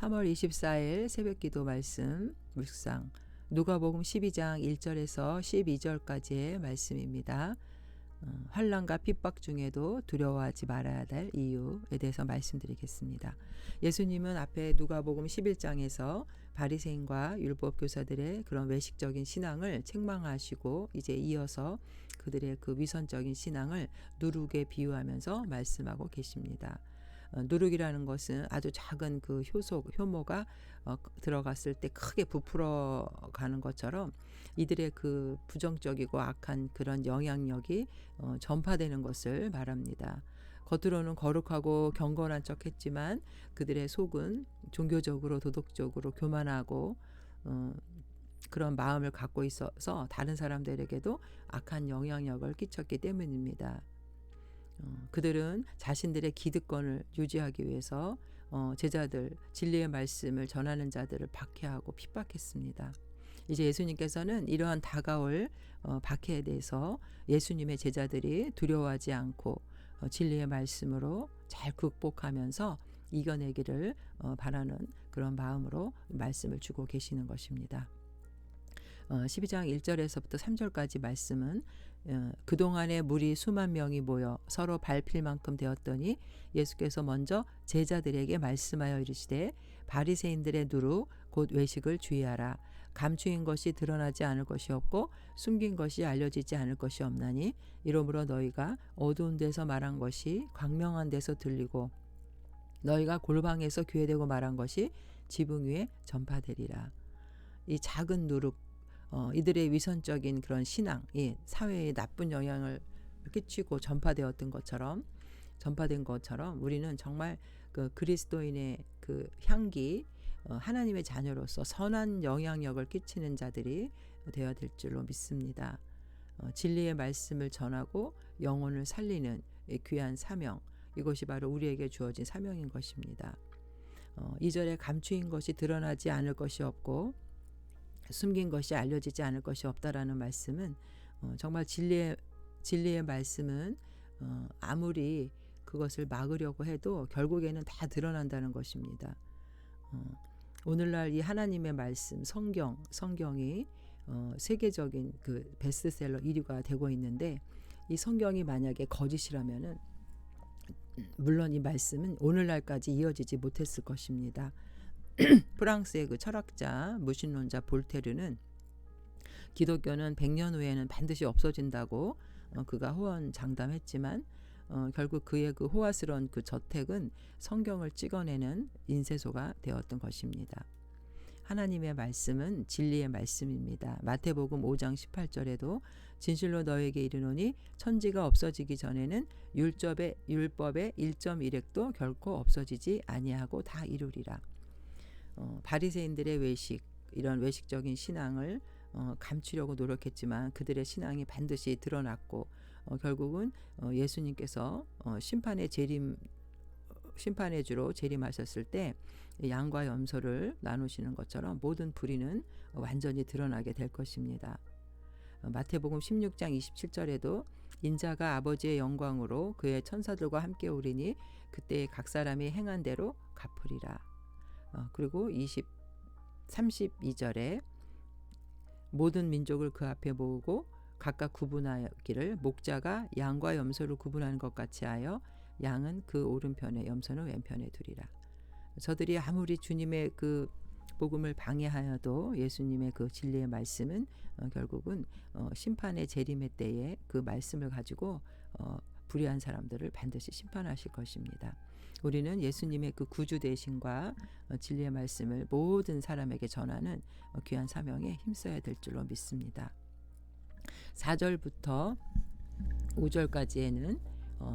3월 24일 새벽기도 말씀 묵상 누가복음 12장 1절에서 12절까지의 말씀입니다. 환난과 핍박 중에도 두려워하지 말아야 될 이유에 대해서 말씀드리겠습니다. 예수님은 앞에 누가복음 11장에서 바리새인과 율법교사들의 그런 외식적인 신앙을 책망하시고 이제 이어서 그들의 그 위선적인 신앙을 누룩에 비유하면서 말씀하고 계십니다. 누룩이라는 것은 아주 작은 그 효모가 들어갔을 때 크게 부풀어 가는 것처럼 이들의 그 부정적이고 악한 그런 영향력이 전파되는 것을 말합니다. 겉으로는 거룩하고 경건한 척 했지만 그들의 속은 종교적으로 도덕적으로 교만하고 그런 마음을 갖고 있어서 다른 사람들에게도 악한 영향력을 끼쳤기 때문입니다. 그들은 자신들의 기득권을 유지하기 위해서 제자들, 진리의 말씀을 전하는 자들을 박해하고 핍박했습니다. 이제 예수님께서는 이러한 다가올 박해에 대해서 예수님의 제자들이 두려워하지 않고 진리의 말씀으로 잘 극복하면서 이겨내기를 바라는 그런 마음으로 말씀을 주고 계시는 것입니다. 12장 1절에서부터 3절까지 말씀은 그동안에 무리 수만 명이 모여 서로 밟힐 만큼 되었더니 예수께서 먼저 제자들에게 말씀하여 이르시되 바리새인들의 누룩 곧 외식을 주의하라. 감추인 것이 드러나지 않을 것이 없고 숨긴 것이 알려지지 않을 것이 없나니 이러므로 너희가 어두운 데서 말한 것이 광명한 데서 들리고 너희가 골방에서 교회되고 말한 것이 지붕 위에 전파되리라. 이 작은 누룩 이들의 위선적인 그런 신앙이 사회에 나쁜 영향을 끼치고 전파된 것처럼 우리는 정말 그 그리스도인의 그 향기 하나님의 자녀로서 선한 영향력을 끼치는 자들이 되어야 될 줄로 믿습니다. 진리의 말씀을 전하고 영혼을 살리는 귀한 사명, 이것이 바로 우리에게 주어진 사명인 것입니다. 2절에 감추인 것이 드러나지 않을 것이 없고 숨긴 것이 알려지지 않을 것이 없다라는 말씀은 정말 진리의 말씀은 아무리 그것을 막으려고 해도 결국에는 다 드러난다는 것입니다. 오늘날 이 하나님의 말씀 성경이 세계적인 그 베스트셀러 1위가 되고 있는데 이 성경이 만약에 거짓이라면은 물론 이 말씀은 오늘날까지 이어지지 못했을 것입니다. 프랑스의 그 철학자 무신론자 볼테르는 기독교는 100년 후에는 반드시 없어진다고 그가 호언장담했지만 결국 그의 그 호화스러운 그 저택은 성경을 찍어내는 인쇄소가 되었던 것입니다. 하나님의 말씀은 진리의 말씀입니다. 마태복음 5장 18절에도 진실로 너에게 이르노니 천지가 없어지기 전에는 율법의 1.1획도 결코 없어지지 아니하고 다 이루리라. 바리새인들의 외식, 이런 외식적인 신앙을 감추려고 노력했지만 그들의 신앙이 반드시 드러났고 결국은 예수님께서 심판의 주로 재림하셨을 때 양과 염소를 나누시는 것처럼 모든 불의는 완전히 드러나게 될 것입니다. 마태복음 16장 27절에도 인자가 아버지의 영광으로 그의 천사들과 함께 오리니 그때 각 사람이 행한 대로 갚으리라. 그리고 32절에 모든 민족을 그 앞에 모으고 각각 구분하기를 목자가 양과 염소를 구분하는 것 같이 하여 양은 그 오른편에 염소는 왼편에 두리라. 저들이 아무리 주님의 그 복음을 방해하여도 예수님의 그 진리의 말씀은 결국은 심판의 재림의 때에 그 말씀을 가지고 불의한 사람들을 반드시 심판하실 것입니다. 우리는 예수님의 그 구주 되심과 진리의 말씀을 모든 사람에게 전하는 귀한 사명에 힘써야 될 줄로 믿습니다. 4절부터 5절까지에는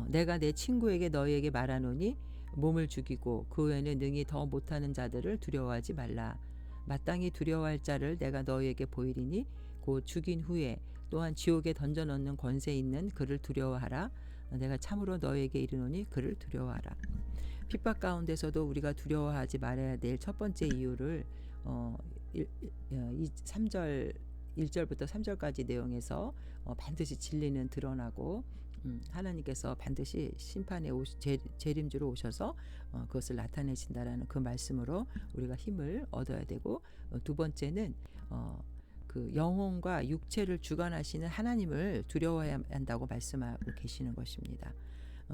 내가 내 친구에게 너희에게 말하노니 몸을 죽이고 그 외에는 능히 더 못하는 자들을 두려워하지 말라. 마땅히 두려워할 자를 내가 너희에게 보이리니 곧 죽인 후에 또한 지옥에 던져 넣는 권세 있는 그를 두려워하라. 내가 참으로 너희에게 이르노니 그를 두려워하라. 핍박 가운데서도 우리가 두려워하지 말아야 될 첫 번째 이유를 1절부터 3절까지 내용에서 반드시 진리는 드러나고 하나님께서 반드시 심판에 재림주로 오셔서 그것을 나타내신다라는 그 말씀으로 우리가 힘을 얻어야 되고, 두 번째는 그 영혼과 육체를 주관하시는 하나님을 두려워해야 한다고 말씀하고 계시는 것입니다.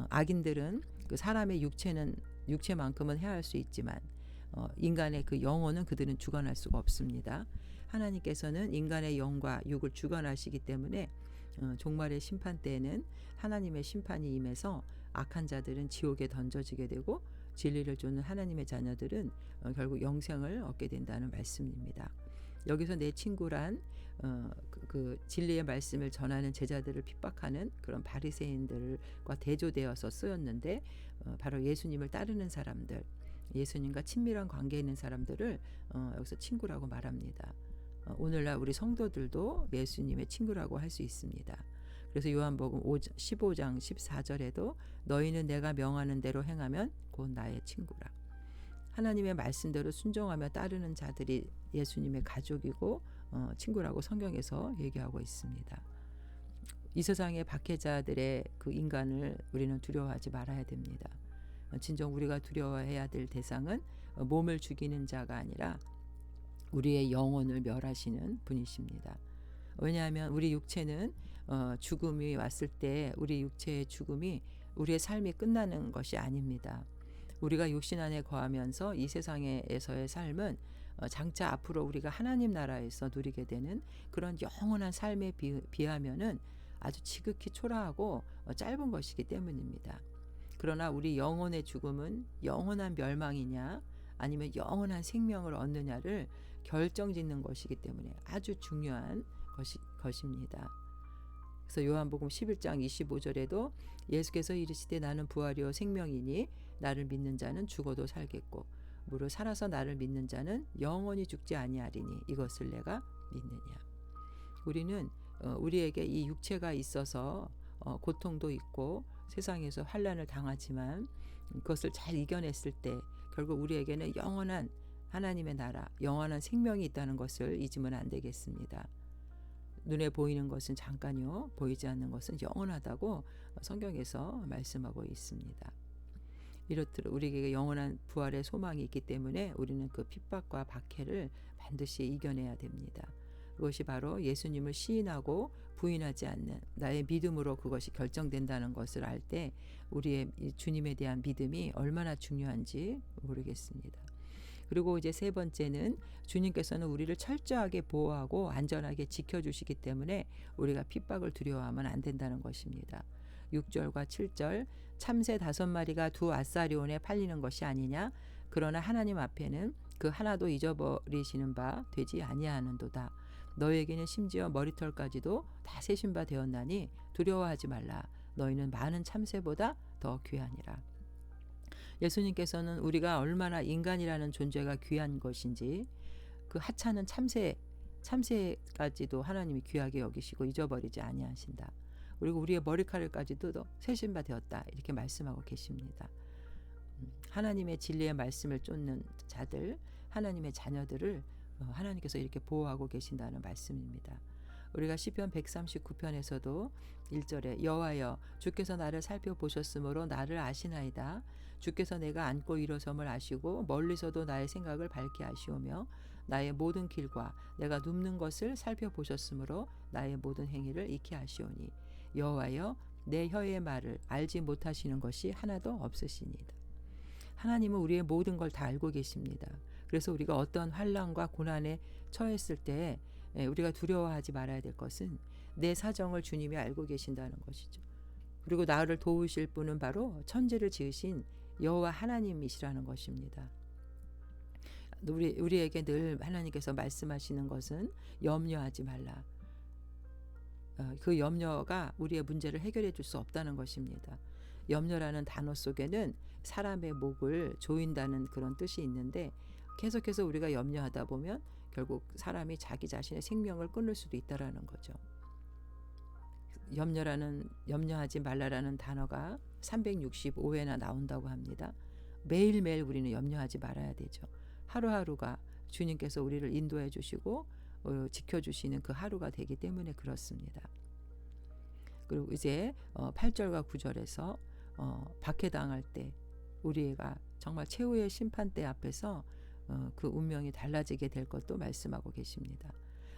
악인들은 그 사람의 육체만큼은 해할 수 있지만 인간의 그 영혼은 그들은 주관할 수가 없습니다. 하나님께서는 인간의 영과 육을 주관하시기 때문에 종말의 심판 때에는 하나님의 심판이 임해서 악한 자들은 지옥에 던져지게 되고, 진리를 쫓는 하나님의 자녀들은 결국 영생을 얻게 된다는 말씀입니다. 여기서 내 친구란 그 진리의 말씀을 전하는 제자들을 핍박하는 그런 바리새인들과 대조되어서 쓰였는데, 바로 예수님을 따르는 사람들, 예수님과 친밀한 관계에 있는 사람들을 여기서 친구라고 말합니다. 오늘날 우리 성도들도 예수님의 친구라고 할 수 있습니다. 그래서 요한복음 15장 14절에도 너희는 내가 명하는 대로 행하면 곧 나의 친구라. 하나님의 말씀대로 순종하며 따르는 자들이 예수님의 가족이고 친구라고 성경에서 얘기하고 있습니다. 이 세상의 박해자들의 그 인간을 우리는 두려워하지 말아야 됩니다. 진정 우리가 두려워해야 될 대상은 몸을 죽이는 자가 아니라 우리의 영혼을 멸하시는 분이십니다. 왜냐하면 우리 육체는 죽음이 왔을 때 우리 육체의 죽음이 우리의 삶이 끝나는 것이 아닙니다. 우리가 육신 안에 거하면서 이 세상에서의 삶은 장차 앞으로 우리가 하나님 나라에서 누리게 되는 그런 영원한 삶에 비하면은 아주 지극히 초라하고 짧은 것이기 때문입니다. 그러나 우리 영혼의 죽음은 영원한 멸망이냐 아니면 영원한 생명을 얻느냐를 결정짓는 것이기 때문에 아주 중요한 것입니다. 그래서 요한복음 11장 25절에도 예수께서 이르시되 나는 부활이요 생명이니 나를 믿는 자는 죽어도 살겠고 무릇 살아서 나를 믿는 자는 영원히 죽지 아니하리니 이것을 내가 믿느냐. 우리는 우리에게 이 육체가 있어서 고통도 있고 세상에서 환난을 당하지만 그것을 잘 이겨냈을 때 결국 우리에게는 영원한 하나님의 나라, 영원한 생명이 있다는 것을 잊으면 안 되겠습니다. 눈에 보이는 것은 잠깐이요, 보이지 않는 것은 영원하다고 성경에서 말씀하고 있습니다. 이렇듯 우리에게 영원한 부활의 소망이 있기 때문에 우리는 그 핍박과 박해를 반드시 이겨내야 됩니다. 그것이 바로 예수님을 시인하고 부인하지 않는 나의 믿음으로 그것이 결정된다는 것을 알 때 우리의 주님에 대한 믿음이 얼마나 중요한지 모르겠습니다. 그리고 이제 세 번째는 주님께서는 우리를 철저하게 보호하고 안전하게 지켜주시기 때문에 우리가 핍박을 두려워하면 안 된다는 것입니다. 6절과 7절 참새 5마리가 두 아사리온에 팔리는 것이 아니냐. 그러나 하나님 앞에는 그 하나도 잊어버리시는 바 되지 아니하는도다. 너에게는 심지어 머리털까지도 다 세신 바 되었나니 두려워하지 말라. 너희는 많은 참새보다 더 귀하니라. 예수님께서는 우리가 얼마나 인간이라는 존재가 귀한 것인지 그 하찮은 참새까지도 하나님이 귀하게 여기시고 잊어버리지 아니하신다. 그리고 우리의 머리카락까지도 세신 바 되었다. 이렇게 말씀하고 계십니다. 하나님의 진리의 말씀을 쫓는 자들, 하나님의 자녀들을 하나님께서 이렇게 보호하고 계신다는 말씀입니다. 우리가 시편 139편에서도 1절에 여호와여 주께서 나를 살펴보셨으므로 나를 아시나이다. 주께서 내가 앉고 일어섬을 아시고 멀리서도 나의 생각을 밝게 아시오며 나의 모든 길과 내가 눕는 것을 살펴보셨으므로 나의 모든 행위를 익히 아시오니 여호와여 내 혀의 말을 알지 못하시는 것이 하나도 없으시니이다. 하나님은 우리의 모든 걸 다 알고 계십니다. 그래서 우리가 어떤 환난과 고난에 처했을 때 우리가 두려워하지 말아야 될 것은 내 사정을 주님이 알고 계신다는 것이죠. 그리고 나를 도우실 분은 바로 천지를 지으신 여호와 하나님이시라는 것입니다. 우리에게 늘 하나님께서 말씀하시는 것은 염려하지 말라. 그 염려가 우리의 문제를 해결해 줄 수 없다는 것입니다. 염려라는 단어 속에는 사람의 목을 조인다는 그런 뜻이 있는데 계속해서 우리가 염려하다 보면 결국 사람이 자기 자신의 생명을 끊을 수도 있다라는 거죠. 염려하지 말라라는 단어가 365회나 나온다고 합니다. 매일매일 우리는 염려하지 말아야 되죠. 하루하루가 주님께서 우리를 인도해 주시고 지켜주시는 그 하루가 되기 때문에 그렇습니다. 그리고 이제 8절과 9절에서 박해당할 때 우리가 정말 최후의 심판대 앞에서 그 운명이 달라지게 될 것도 말씀하고 계십니다.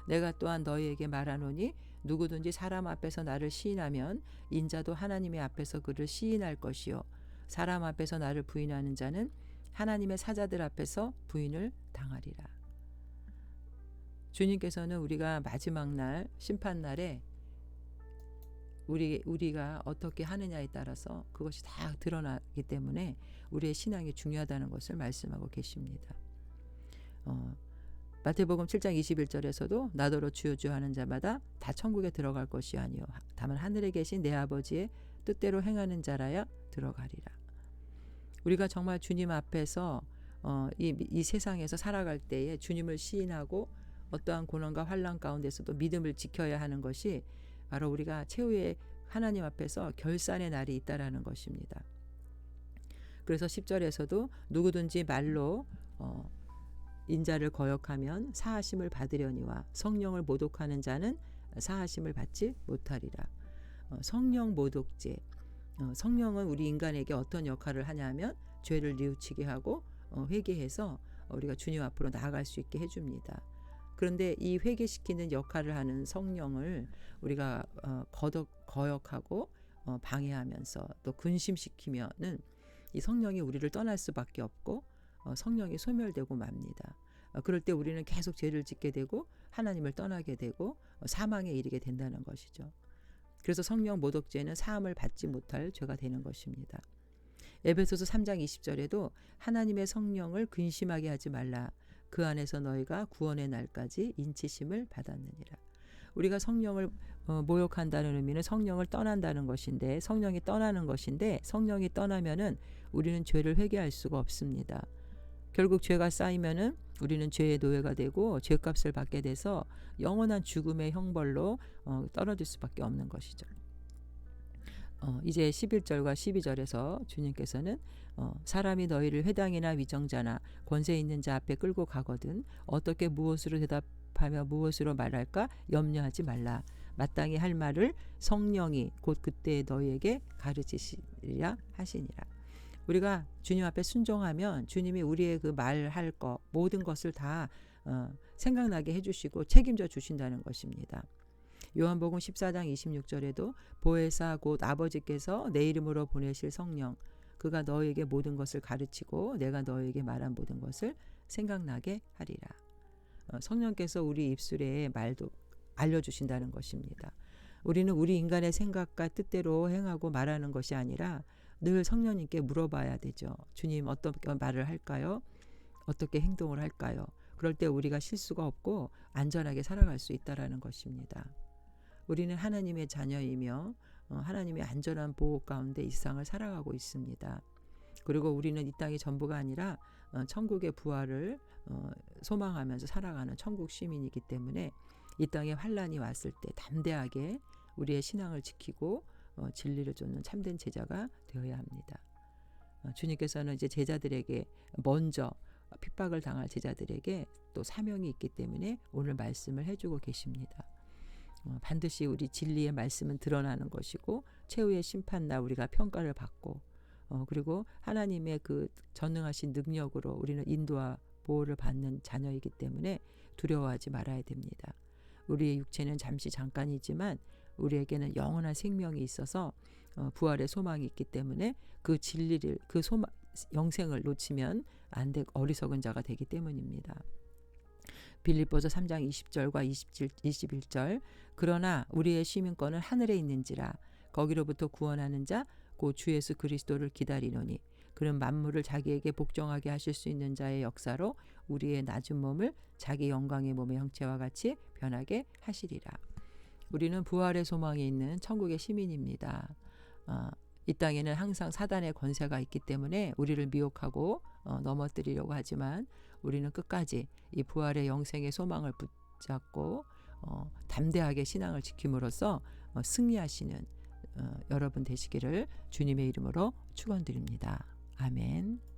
내가 또한 너희에게 말하노니 누구든지 사람 앞에서 나를 시인하면 인자도 하나님의 앞에서 그를 시인할 것이요 사람 앞에서 나를 부인하는 자는 하나님의 사자들 앞에서 부인을 당하리라. 주님께서는 우리가 마지막 날 심판날에 우리가 어떻게 하느냐에 따라서 그것이 다 드러나기 때문에 우리의 신앙이 중요하다는 것을 말씀하고 계십니다. 마태복음 7장 21절에서도 나더러 주여 주여 하는 자마다 다 천국에 들어갈 것이 아니요 다만 하늘에 계신 내 아버지의 뜻대로 행하는 자라야 들어가리라. 우리가 정말 주님 앞에서 이 세상에서 살아갈 때에 주님을 시인하고 어떠한 고난과 환난 가운데서도 믿음을 지켜야 하는 것이 바로 우리가 최후의 하나님 앞에서 결산의 날이 있다라는 것입니다. 그래서 10절에서도 누구든지 말로 인자를 거역하면 사하심을 받으려니와 성령을 모독하는 자는 사하심을 받지 못하리라. 성령 모독죄. 성령은 우리 인간에게 어떤 역할을 하냐면 죄를 뉘우치게 하고 회개해서 우리가 주님 앞으로 나아갈 수 있게 해줍니다. 그런데 이 회개시키는 역할을 하는 성령을 우리가 거역하고 방해하면서 또 근심시키면은 이 성령이 우리를 떠날 수밖에 없고 성령이 소멸되고 맙니다. 그럴 때 우리는 계속 죄를 짓게 되고 하나님을 떠나게 되고 사망에 이르게 된다는 것이죠. 그래서 성령 모독죄는 사함을 받지 못할 죄가 되는 것입니다. 에베소서 3장 20절에도 하나님의 성령을 근심하게 하지 말라. 그 안에서 너희가 구원의 날까지 인치심을 받았느니라. 우리가 성령을 모욕한다는 의미는 성령을 떠난다는 것인데 성령이 떠나는 것인데 성령이 떠나면은 우리는 죄를 회개할 수가 없습니다. 결국 죄가 쌓이면은 우리는 죄의 노예가 되고 죄값을 받게 돼서 영원한 죽음의 형벌로 떨어질 수밖에 없는 것이죠. 이제 11절과 12절에서 주님께서는 사람이 너희를 회당이나 위정자나 권세 있는 자 앞에 끌고 가거든 어떻게 무엇으로 대답하며 무엇으로 말할까 염려하지 말라. 마땅히 할 말을 성령이 곧 그때 너희에게 가르치시리라 하시니라. 우리가 주님 앞에 순종하면 주님이 우리의 그 말할 것 모든 것을 다 생각나게 해주시고 책임져 주신다는 것입니다. 요한복음 14장 26절에도 보혜사 곧 아버지께서 내 이름으로 보내실 성령 그가 너에게 모든 것을 가르치고 내가 너에게 말한 모든 것을 생각나게 하리라. 성령께서 우리 입술에 말도 알려주신다는 것입니다. 우리는 우리 인간의 생각과 뜻대로 행하고 말하는 것이 아니라 늘 성령님께 물어봐야 되죠. 주님 어떻게 말을 할까요? 어떻게 행동을 할까요? 그럴 때 우리가 실수가 없고 안전하게 살아갈 수 있다라는 것입니다. 우리는 하나님의 자녀이며 하나님의 안전한 보호 가운데 이 세상을 살아가고 있습니다. 그리고 우리는 이 땅이 전부가 아니라 천국의 부활을 소망하면서 살아가는 천국 시민이기 때문에 이 땅에 환난이 왔을 때 담대하게 우리의 신앙을 지키고 진리를 쫓는 참된 제자가 되어야 합니다. 주님께서는 이제 제자들에게 먼저 핍박을 당할 제자들에게 또 사명이 있기 때문에 오늘 말씀을 해주고 계십니다. 반드시 우리 진리의 말씀은 드러나는 것이고 최후의 심판날 우리가 평가를 받고 그리고 하나님의 그 전능하신 능력으로 우리는 인도와 보호를 받는 자녀이기 때문에 두려워하지 말아야 됩니다. 우리의 육체는 잠시 잠깐이지만 우리에게는 영원한 생명이 있어서 부활의 소망이 있기 때문에 그 진리를 그 영생을 놓치면 안 되고 어리석은 자가 되기 때문입니다. 빌립보서 3장 20절과 21절 그러나 우리의 시민권은 하늘에 있는지라 거기로부터 구원하는 자 곧 주 예수 그리스도를 기다리노니 그는 만물을 자기에게 복종하게 하실 수 있는 자의 역사로 우리의 낮은 몸을 자기 영광의 몸의 형체와 같이 변하게 하시리라. 우리는 부활의 소망이 있는 천국의 시민입니다. 이 땅에는 항상 사단의 권세가 있기 때문에 우리를 미혹하고 넘어뜨리려고 하지만 우리는 끝까지 이 부활의 영생의 소망을 붙잡고 담대하게 신앙을 지킴으로써 승리하시는 여러분 되시기를 주님의 이름으로 축원드립니다. 아멘.